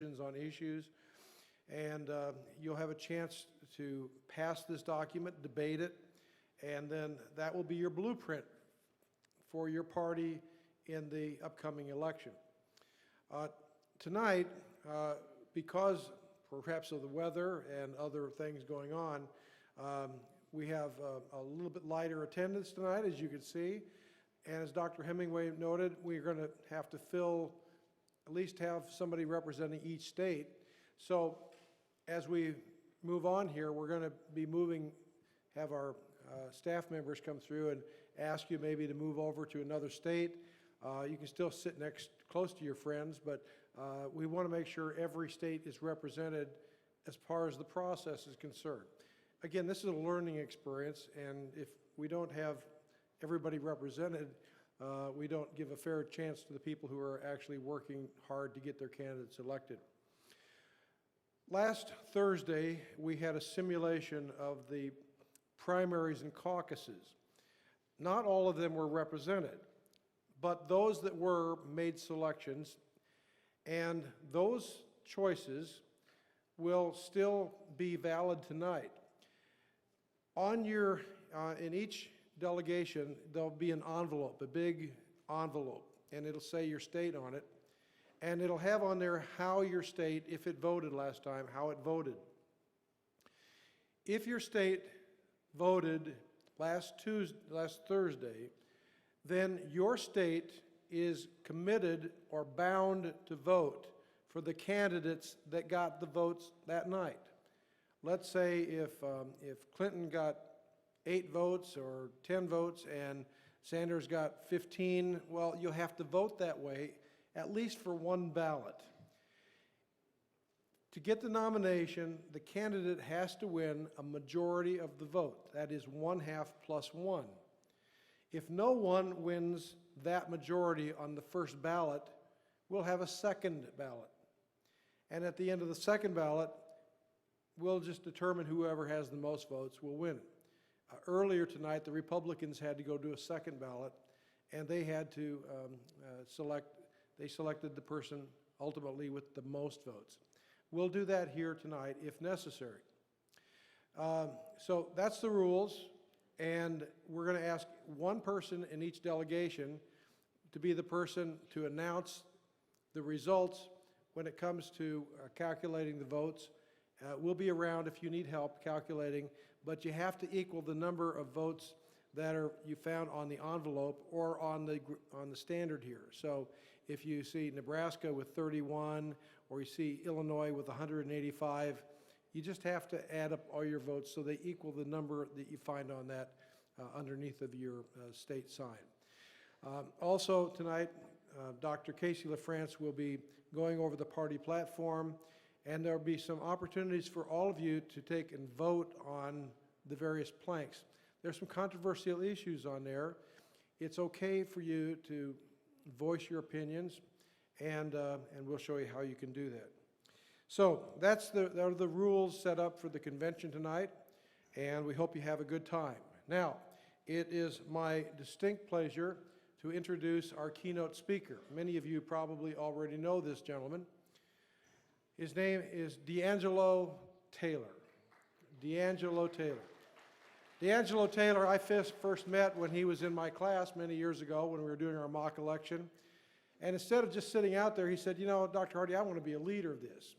on issues, and you'll have a chance to pass this document, debate it, and then that will be your blueprint for your party in the upcoming election. Tonight, because perhaps of the weather and other things going on, we have a little bit lighter attendance tonight, as you can see, and as Dr. Hemingway noted, we're going to have to at least have somebody representing each state. So as we move on here, we're going to be have our staff members come through and ask you maybe to move over to another state. You can still sit close to your friends, but we want to make sure every state is represented as far as the process is concerned. Again, this is a learning experience, and if we don't have everybody represented, we don't give a fair chance to the people who are actually working hard to get their candidates elected. Last Thursday, we had a simulation of the primaries and caucuses. Not all of them were represented, but those that were made selections, and those choices will still be valid tonight. In each delegation, there'll be an envelope, a big envelope, and it'll say your state on it, and it'll have on there how your state, if it voted last time, how it voted. If your state voted last Thursday, then your state is committed or bound to vote for the candidates that got the votes that night. Let's say if Clinton got 8 votes or 10 votes and Sanders got 15, well, you'll have to vote that way, at least for one ballot. To get the nomination, the candidate has to win a majority of the vote. That is 1/2 plus 1. If no one wins that majority on the first ballot, we'll have a second ballot. And at the end of the second ballot, we'll just determine whoever has the most votes will win. Earlier tonight, the Republicans had to go do a second ballot, and they had to selected the person ultimately with the most votes. We'll do that here tonight if necessary. So that's the rules, and we're going to ask one person in each delegation to be the person to announce the results when it comes to calculating the votes. We'll be around if you need help calculating, but you have to equal the number of votes that you found on the envelope or on the standard here. So if you see Nebraska with 31 or you see Illinois with 185, you just have to add up all your votes so they equal the number that you find on that underneath of your state sign. Also tonight, Dr. Casey LaFrance will be going over the party platform, and there will be some opportunities for all of you to take and vote on the various planks. There's some controversial issues on there. It's okay for you to voice your opinions, and we'll show you how you can do that. So that are the rules set up for the convention tonight, and we hope you have a good time. Now, it is my distinct pleasure to introduce our keynote speaker. Many of you probably already know this gentleman. His name is D'Angelo Taylor. D'Angelo Taylor. D'Angelo Taylor, I first met when he was in my class many years ago when we were doing our mock election. And instead of just sitting out there, he said, you know, Dr. Hardy, I want to be a leader of this.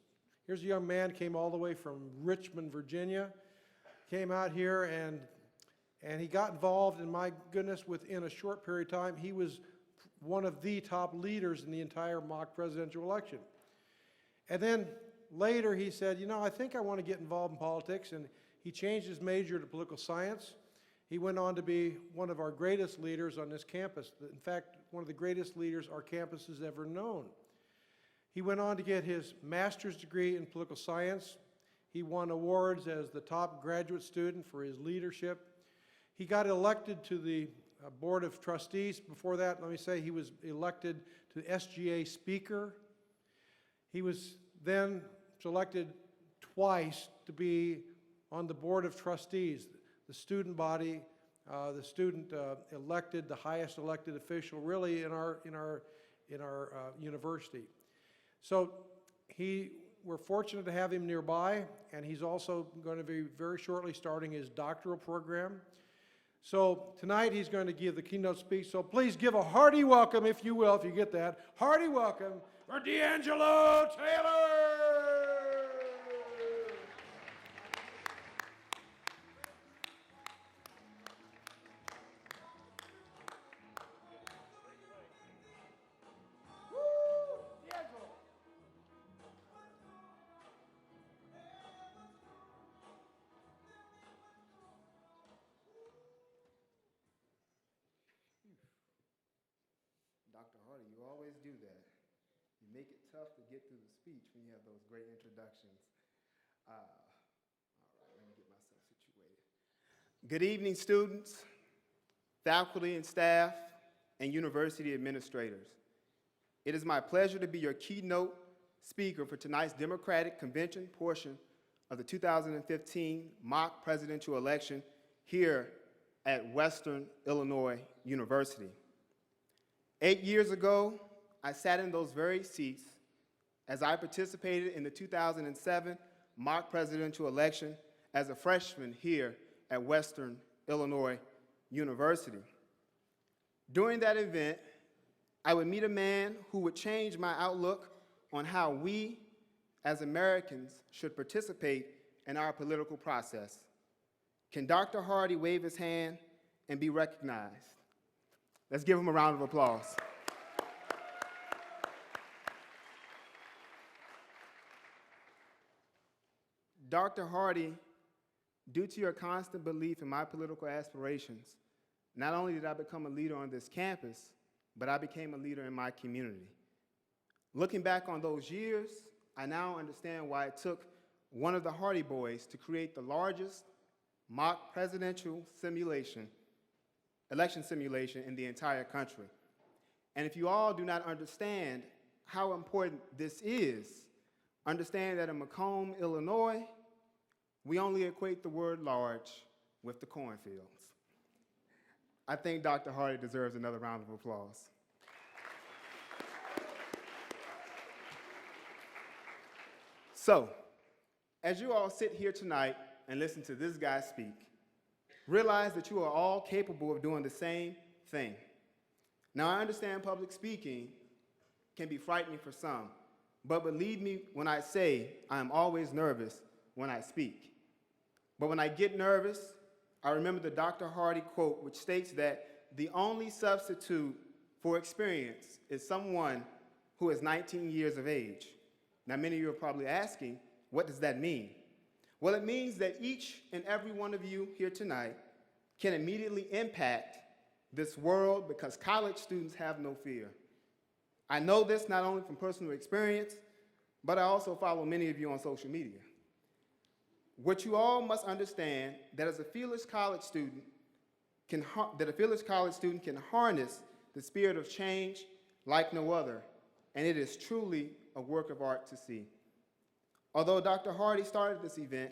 Here's a young man, came all the way from Richmond, Virginia, came out here and he got involved, and my goodness, within a short period of time, he was one of the top leaders in the entire mock presidential election. And then later he said, you know, I think I want to get involved in politics, and he changed his major to political science. He went on to be one of our greatest leaders on this campus. In fact, one of the greatest leaders our campus has ever known. He went on to get his master's degree in political science. He won awards as the top graduate student for his leadership. He got elected to the Board of Trustees. Before that, let me say he was elected to SGA Speaker. He was then selected twice to be on the Board of Trustees, the student body, the student elected, the highest elected official really in our university. So we're fortunate to have him nearby, and he's also going to be very shortly starting his doctoral program. So tonight he's going to give the keynote speech, so please give a hearty welcome, if you will, if you get that, hearty welcome for D'Angelo Taylor! Dr. Hardy, you always do that. You make it tough to get through the speech when you have those great introductions. All right, let me get myself situated. Good evening, students, faculty and staff, and university administrators. It is my pleasure to be your keynote speaker for tonight's Democratic Convention portion of the 2015 mock presidential election here at Western Illinois University. 8 years ago, I sat in those very seats as I participated in the 2007 mock presidential election as a freshman here at Western Illinois University. During that event, I would meet a man who would change my outlook on how we, as Americans, should participate in our political process. Can Dr. Hardy wave his hand and be recognized? Let's give him a round of applause. Dr. Hardy, due to your constant belief in my political aspirations, not only did I become a leader on this campus, but I became a leader in my community. Looking back on those years, I now understand why it took one of the Hardy boys to create the largest mock presidential election simulation in the entire country. And if you all do not understand how important this is, understand that in Macomb, Illinois, we only equate the word large with the cornfields. I think Dr. Hardy deserves another round of applause. So, as you all sit here tonight and listen to this guy speak, realize that you are all capable of doing the same thing. Now, I understand public speaking can be frightening for some, but believe me when I say I am always nervous when I speak. But when I get nervous, I remember the Dr. Hardy quote, which states that the only substitute for experience is someone who is 19 years of age. Now, many of you are probably asking, what does that mean? Well, it means that each and every one of you here tonight can immediately impact this world because college students have no fear. I know this not only from personal experience, but I also follow many of you on social media. What you all must understand that as a fearless college student can harness the spirit of change like no other, and it is truly a work of art to see. Although Dr. Hardy started this event,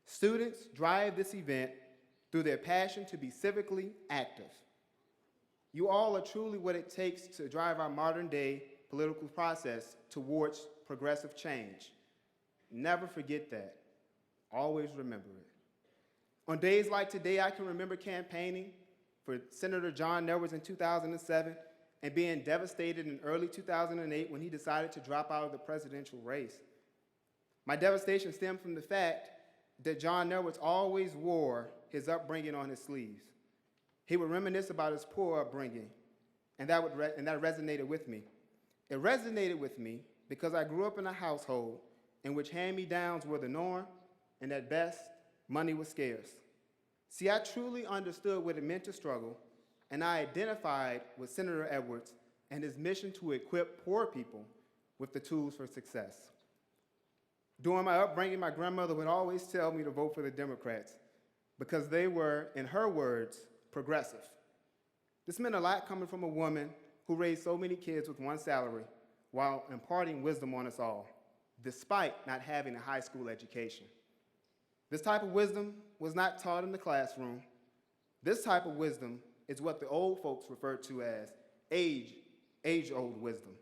students drive this event through their passion to be civically active. You all are truly what it takes to drive our modern-day political process towards progressive change. Never forget that. Always remember it. On days like today, I can remember campaigning for Senator John Nerwitz in 2007 and being devastated in early 2008 when he decided to drop out of the presidential race. My devastation stemmed from the fact that John Nerwitz always wore his upbringing on his sleeves. He would reminisce about his poor upbringing, and that resonated with me. It resonated with me because I grew up in a household in which hand-me-downs were the norm, and at best, money was scarce. See, I truly understood what it meant to struggle, and I identified with Senator Edwards and his mission to equip poor people with the tools for success. During my upbringing, my grandmother would always tell me to vote for the Democrats because they were, in her words, progressive. This meant a lot coming from a woman who raised so many kids with one salary while imparting wisdom on us all, despite not having a high school education. This type of wisdom was not taught in the classroom. This type of wisdom is what the old folks referred to as age-old wisdom.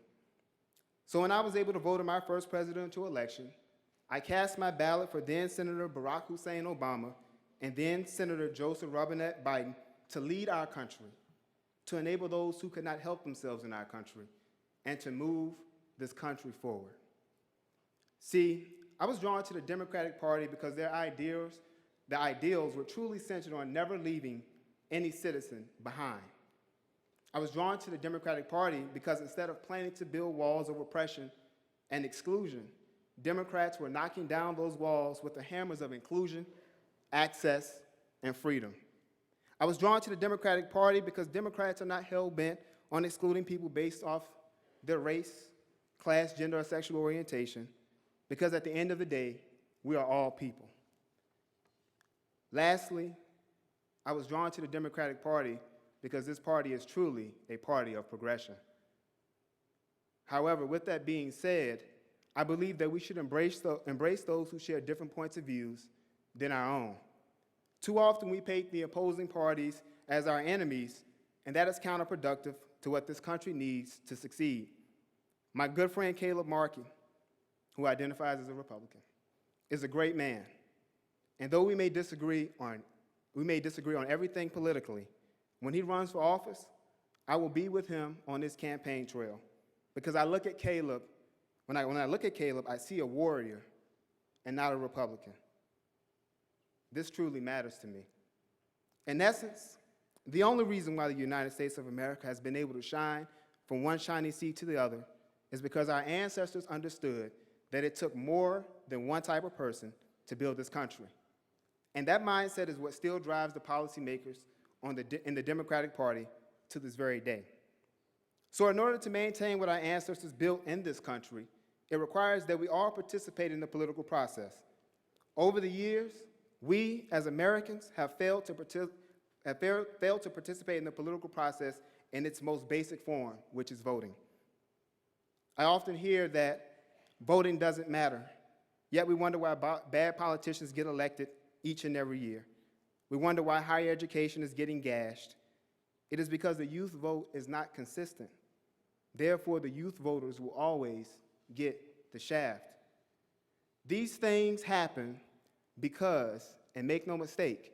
So when I was able to vote in my first presidential election, I cast my ballot for then Senator Barack Hussein Obama and then Senator Joseph Robinette Biden to lead our country, to enable those who could not help themselves in our country, and to move this country forward. See, I was drawn to the Democratic Party because their ideals were truly centered on never leaving any citizen behind. I was drawn to the Democratic Party because instead of planning to build walls of oppression and exclusion, Democrats were knocking down those walls with the hammers of inclusion, access, and freedom. I was drawn to the Democratic Party because Democrats are not hell-bent on excluding people based off their race, class, gender, or sexual orientation, because at the end of the day, we are all people. Lastly, I was drawn to the Democratic Party because this party is truly a party of progression. However, with that being said, I believe that we should embrace those who share different points of views than our own. Too often we paint the opposing parties as our enemies, and that is counterproductive to what this country needs to succeed. My good friend Caleb Markey, who identifies as a Republican, is a great man. And though we may disagree on everything politically, when he runs for office, I will be with him on this campaign trail. Because I look at Caleb, when I look at Caleb, I see a warrior and not a Republican. This truly matters to me. In essence, the only reason why the United States of America has been able to shine from one shining sea to the other is because our ancestors understood that it took more than one type of person to build this country. And that mindset is what still drives the policymakers in the Democratic Party to this very day. So in order to maintain what our ancestors built in this country, it requires that we all participate in the political process. Over the years, we as Americans have failed to participate in the political process in its most basic form, which is voting. I often hear that voting doesn't matter, yet we wonder why bad politicians get elected each and every year. We wonder why higher education is getting gashed. It is because the youth vote is not consistent. Therefore, the youth voters will always get the shaft. These things happen because, and make no mistake,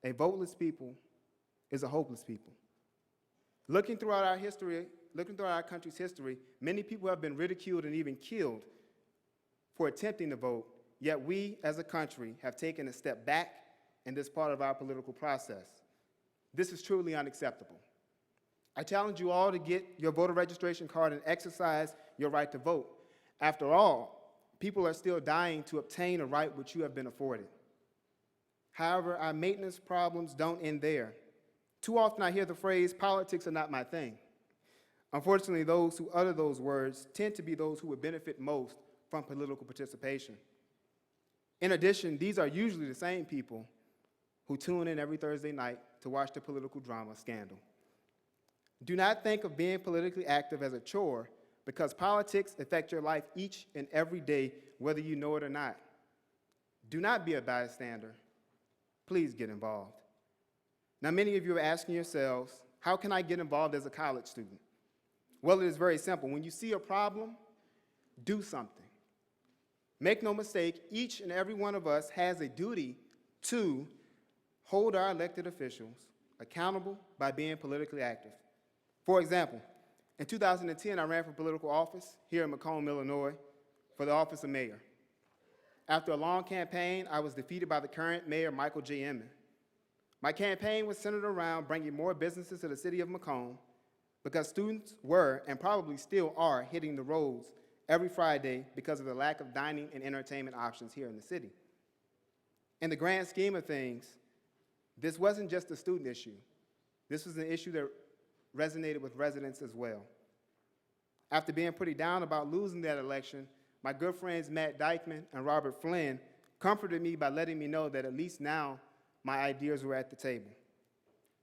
a voteless people is a hopeless people. Looking throughout our country's history, many people have been ridiculed and even killed for attempting to vote, yet we as a country have taken a step back in this part of our political process. This is truly unacceptable. I challenge you all to get your voter registration card and exercise your right to vote. After all, people are still dying to obtain a right which you have been afforded. However, our maintenance problems don't end there. Too often I hear the phrase, "Politics are not my thing." Unfortunately, those who utter those words tend to be those who would benefit most from political participation. In addition, these are usually the same people who tune in every Thursday night to watch the political drama Scandal. Do not think of being politically active as a chore, because politics affect your life each and every day, whether you know it or not. Do not be a bystander. Please get involved. Now, many of you are asking yourselves, how can I get involved as a college student? Well, it is very simple. When you see a problem, do something. Make no mistake, each and every one of us has a duty to hold our elected officials accountable by being politically active. For example, in 2010, I ran for political office here in Macomb, Illinois, for the office of mayor. After a long campaign, I was defeated by the current mayor, Michael J. Inman. My campaign was centered around bringing more businesses to the city of Macomb because students were, and probably still are, hitting the roads every Friday because of the lack of dining and entertainment options here in the city. In the grand scheme of things, this wasn't just a student issue. This was an issue that resonated with residents as well. After being pretty down about losing that election, my good friends Matt Dykeman and Robert Flynn comforted me by letting me know that at least now my ideas were at the table.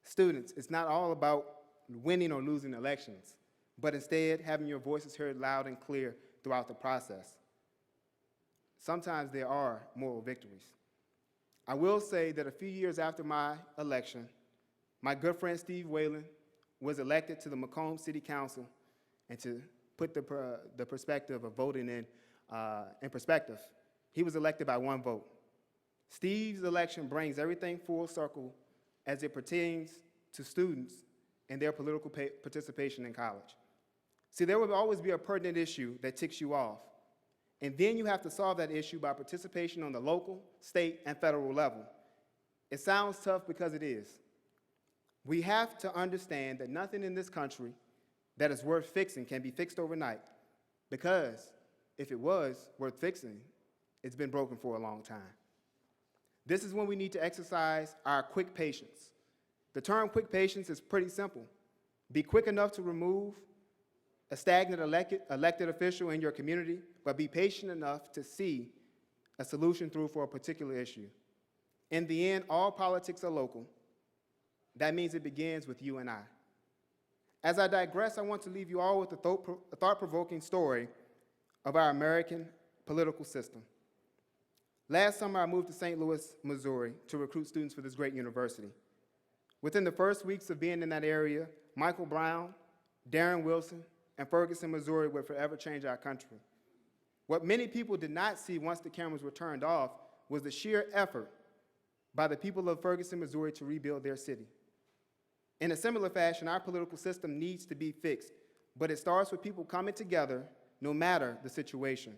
Students, it's not all about winning or losing elections, but instead having your voices heard loud and clear throughout the process. Sometimes there are moral victories. I will say that a few years after my election, my good friend Steve Whalen was elected to the Macomb City Council and to put the perspective of voting in perspective. He was elected by 1 vote. Steve's election brings everything full circle as it pertains to students and their political participation in college. See, there will always be a pertinent issue that ticks you off, and then you have to solve that issue by participation on the local, state, and federal level. It sounds tough because it is. We have to understand that nothing in this country that is worth fixing can be fixed overnight, because if it was worth fixing, it's been broken for a long time. This is when we need to exercise our quick patience. The term quick patience is pretty simple. Be quick enough to remove a stagnant elected official in your community, but be patient enough to see a solution through for a particular issue. In the end, all politics are local. That means it begins with you and I. As I digress, I want to leave you all with a thought-provoking story of our American political system. Last summer, I moved to St. Louis, Missouri, to recruit students for this great university. Within the first weeks of being in that area, Michael Brown, Darren Wilson, and Ferguson, Missouri would forever change our country. What many people did not see once the cameras were turned off was the sheer effort by the people of Ferguson, Missouri to rebuild their city. In a similar fashion, our political system needs to be fixed, but it starts with people coming together no matter the situation.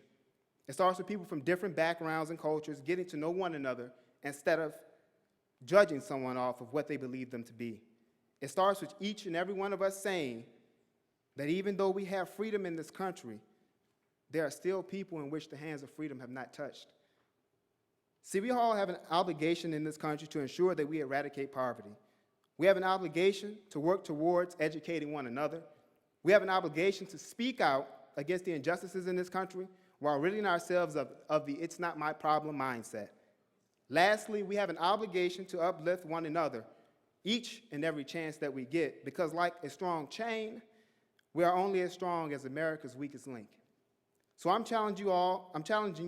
It starts with people from different backgrounds and cultures getting to know one another instead of judging someone off of what they believe them to be. It starts with each and every one of us saying that even though we have freedom in this country, there are still people in which the hands of freedom have not touched. See, we all have an obligation in this country to ensure that we eradicate poverty. We have an obligation to work towards educating one another. We have an obligation to speak out against the injustices in this country while ridding ourselves of the "it's not my problem" mindset. Lastly, we have an obligation to uplift one another each and every chance that we get, because like a strong chain, we are only as strong as America's weakest link. So I'm challenging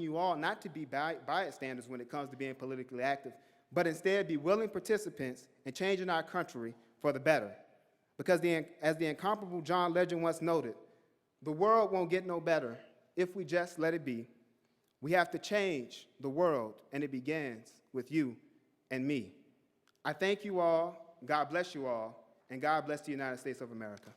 you all not to be bystanders when it comes to being politically active, but instead be willing participants in changing our country for the better. Because as the incomparable John Legend once noted, the world won't get no better if we just let it be. We have to change the world, and it begins with you and me. I thank you all, God bless you all, and God bless the United States of America.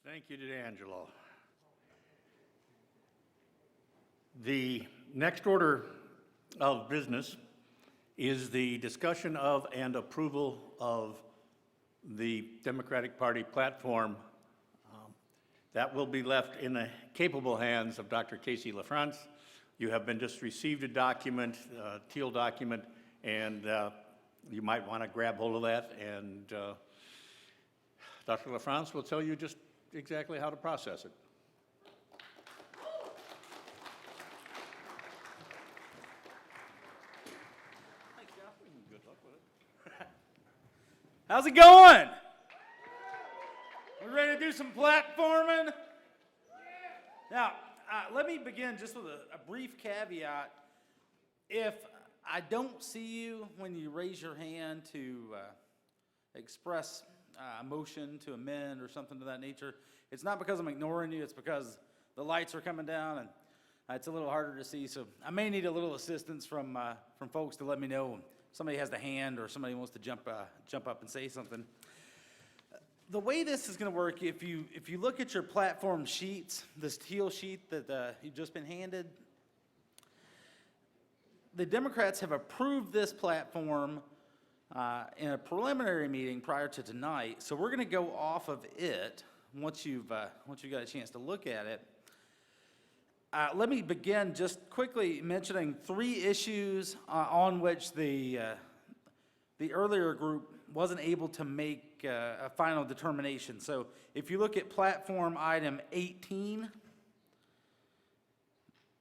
Thank you, D'Angelo. The next order of business is the discussion of and approval of the Democratic Party platform. That will be left in the capable hands of Dr. Casey LaFrance. You have been just received a document, a teal document, and you might want to grab hold of that, and Dr. LaFrance will tell you just exactly how to process it. Thanks, Jeff. Good luck with it. How's it going? We ready to do some platforming? Now, let me begin just with a brief caveat. If I don't see you when you raise your hand to express a motion to amend or something of that nature, it's not because I'm ignoring you, it's because the lights are coming down and it's a little harder to see, so I may need a little assistance from folks to let me know when somebody has the hand or somebody wants to jump up and say something. The way this is going to work, if you look at your platform sheets, this teal sheet that you've just been handed, the Democrats have approved this platform in a preliminary meeting prior to tonight, so we're going to go off of it once you've got a chance to look at it. Let me begin just quickly mentioning 3 issues on which the earlier group wasn't able to make a final determination. So if you look at platform item 18,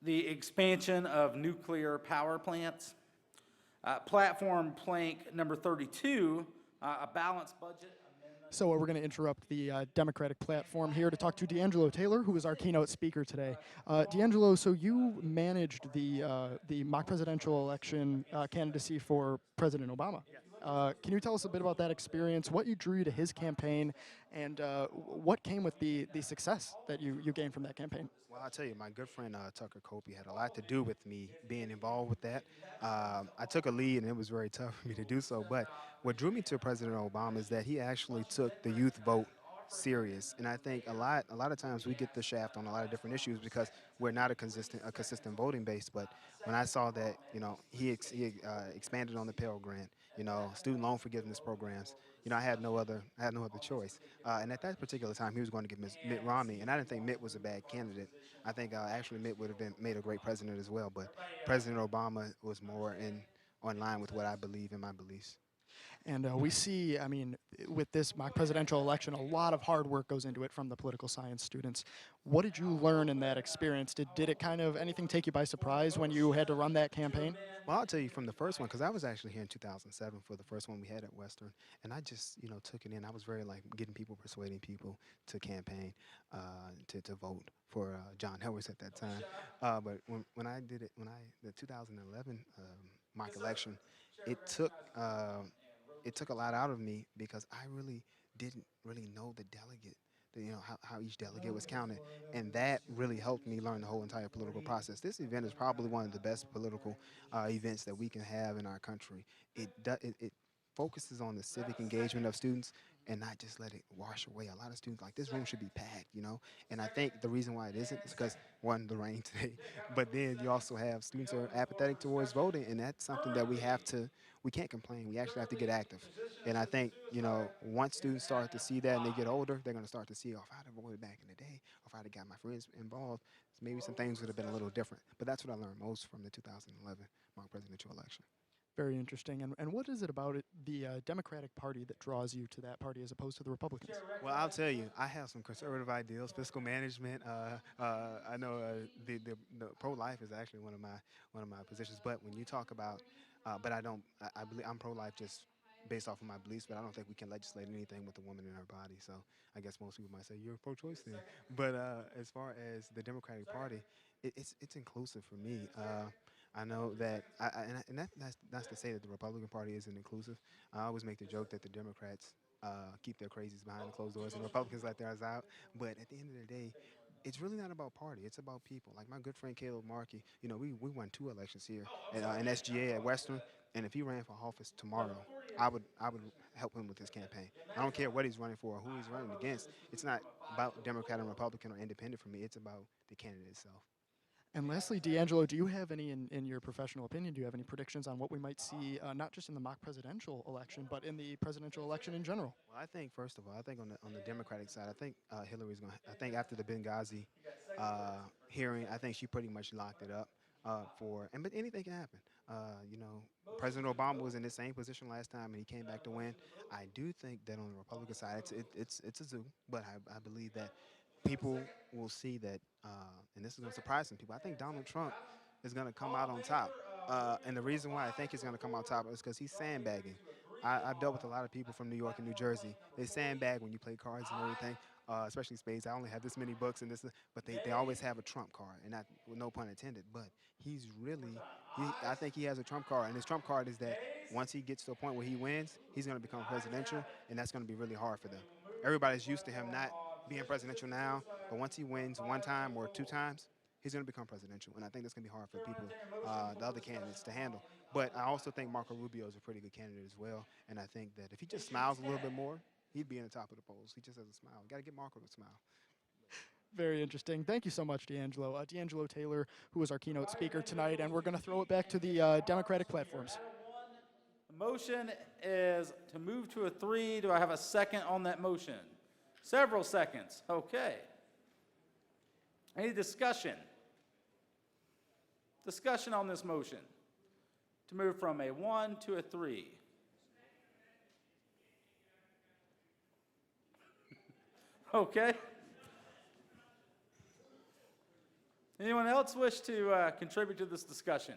the expansion of nuclear power plants. Platform plank number 32, a balanced budget amendment So we're going to interrupt the Democratic platform here to talk to D'Angelo Taylor, who is our keynote speaker today. D'Angelo, so you managed the mock presidential election candidacy for President Obama. Can you tell us a bit about that experience, what you drew to his campaign, and what came with the success that you gained from that campaign? Well, I'll tell you, my good friend Tucker Copey had a lot to do with me being involved with that. I took a lead, and it was very tough for me to do so. But what drew me to President Obama is that he actually took the youth vote serious. And I think a lot of times we get the shaft on a lot of different issues because we're not a consistent voting base. But when I saw that, he expanded on the Pell Grant, student loan forgiveness programs. I had no other choice. And at that particular time, he was going to give Mitt Romney, and I didn't think Mitt was a bad candidate. I think actually Mitt would have made a great president as well. But President Obama was more on line with what I believe in my beliefs. And we see, I mean, with this mock presidential election, a lot of hard work goes into it from the political science students. What did you learn in that experience? Did it kind of anything take you by surprise when you had to run that campaign? Well, I'll tell you from the first one, because I was actually here in 2007 for the first one we had at Western, and I just, took it in. I was very persuading people to campaign, to vote for John Helwers at that time. But when I did it, the 2011 mock election, it took a lot out of me because I really didn't really know the delegate, how each delegate was counted, and that really helped me learn the whole entire political process. This event is probably one of the best political events that we can have in our country. It focuses on the civic engagement of students and not just let it wash away. A lot of students, like, this room should be packed, and I think the reason why it isn't is because, one, the rain today, but then you also have students are apathetic towards voting, and that's something that we can't complain. We actually have to get active. And I think, once students start to see that and they get older, they're going to start to see, if I'd have voted back in the day, or if I'd have got my friends involved, maybe some things would have been a little different. But that's what I learned most from the 2011 mock presidential election. Very interesting. And what is it about the Democratic Party that draws you to that party as opposed to the Republicans? Well, I'll tell you, I have some conservative ideals, fiscal management. I know the pro-life is actually one of my positions. But when you talk about, I believe I'm pro-life just based off of my beliefs. But I don't think we can legislate anything with a woman in her body. So I guess most people might say you're pro-choice then. But as far as the Democratic Party, it's inclusive for me. I know that, that's to say that the Republican Party isn't inclusive. I always make the joke that the Democrats keep their crazies behind the closed doors and Republicans let theirs out. But at the end of the day, it's really not about party. It's about people. Like my good friend Caleb Markey, we won 2 elections here in SGA at Western. And if he ran for office tomorrow, I would help him with his campaign. I don't care what he's running for or who he's running against. It's not about Democrat and Republican or independent for me. It's about the candidate itself. And lastly, D'Angelo, do you have any, in your professional opinion, do you have any predictions on what we might see, not just in the mock presidential election, but in the presidential election in general? Well, I think, first of all, on the Democratic side, I think Hillary's going to, I think after the Benghazi hearing, I think she pretty much locked it up but anything can happen. President Obama was in the same position last time, and he came back to win. I do think that on the Republican side, it's a zoo, but I believe that people will see that, and this is going to surprise some people. I think Donald Trump is going to come out on top. And the reason why I think he's going to come out top is because he's sandbagging. I've dealt with a lot of people from New York and New Jersey. They sandbag when you play cards and everything, especially spades. I only have this many books, but they always have a trump card, and that, with no pun intended. But I think he has a trump card, and his trump card is that once he gets to a point where he wins, he's going to become presidential, and that's going to be really hard for them. Everybody's used to him not being presidential now, but once he wins 1 time or 2 times, he's going to become presidential, and I think that's going to be hard for people, the other candidates, to handle. But I also think Marco Rubio is a pretty good candidate as well, and I think that if he just smiles a little bit more, he'd be in the top of the polls. He just has a smile. You got to get Marco to smile. Very interesting. Thank you so much, D'Angelo. D'Angelo Taylor, who is our keynote speaker tonight, and we're going to throw it back to the Democratic platforms. The motion is to move to a 3. Do I have a second on that motion? Several seconds. Okay. Any discussion? Discussion on this motion to move from a 1 to a 3. Okay. Anyone else wish to contribute to this discussion?